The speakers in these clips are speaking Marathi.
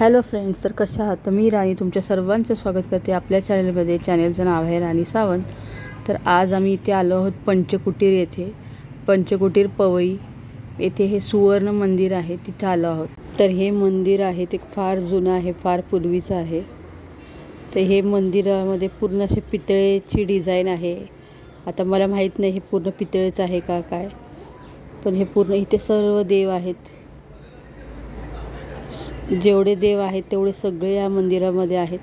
हॅलो फ्रेंड्स, तर कशा आहात? तर मी राणी तुमच्या सर्वांचं स्वागत करते आपल्या चॅनलमध्ये. चॅनलचं नाव आहे राणी सावंत. तर आज आम्ही इथे आलो आहोत पंचकुटीर येथे. पंचकुटीर पवई येथे हे सुवर्ण मंदिर आहे, तिथे आलो आहोत. तर हे मंदिर आहे ते फार जुनं आहे, फार पूर्वीचं आहे. तर हे मंदिरामध्ये पूर्ण असे पितळेची डिझाईन आहे. आता मला माहीत नाही हे पूर्ण पितळेचं आहे का काय, पण हे पूर्ण इथे सर्व देव आहेत. जेवढे देव आहेत तेवढे सगळे या मंदिरामध्ये आहेत.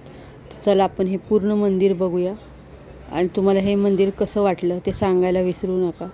चला आपण हे पूर्ण मंदिर बघूया आणि तुम्हाला हे मंदिर कसं वाटलं ते सांगायला विसरू नका.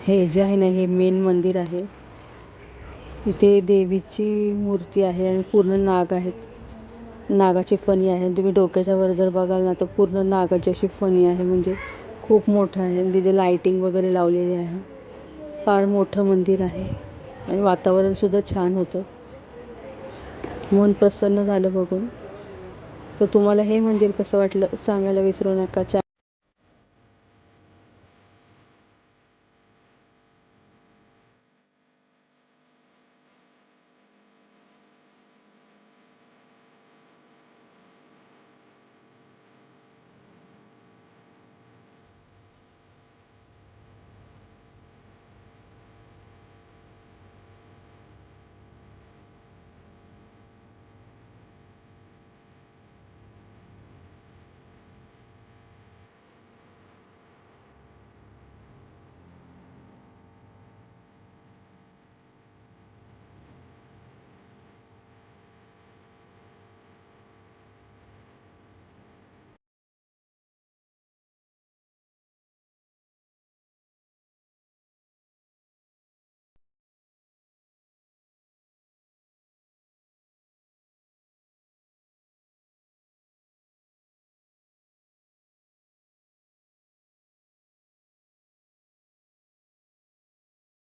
हे जे आहे ना, हे मेन मंदिर आहे. इथे देवीची मूर्ती आहे आणि पूर्ण नाग आहेत. नागाची फणी आहे. तुम्ही डोक्याच्या वर जर बघाल ना तर पूर्ण नागाची अशी फणी आहे, म्हणजे खूप मोठं आहे. आणि तिथे लाईटिंग वगैरे लावलेली आहे. फार मोठं मंदिर आहे आणि वातावरणसुद्धा छान होतं. मन प्रसन्न झालं बघून. तर तुम्हाला हे मंदिर कसं वाटलं सांगायला विसरू नका.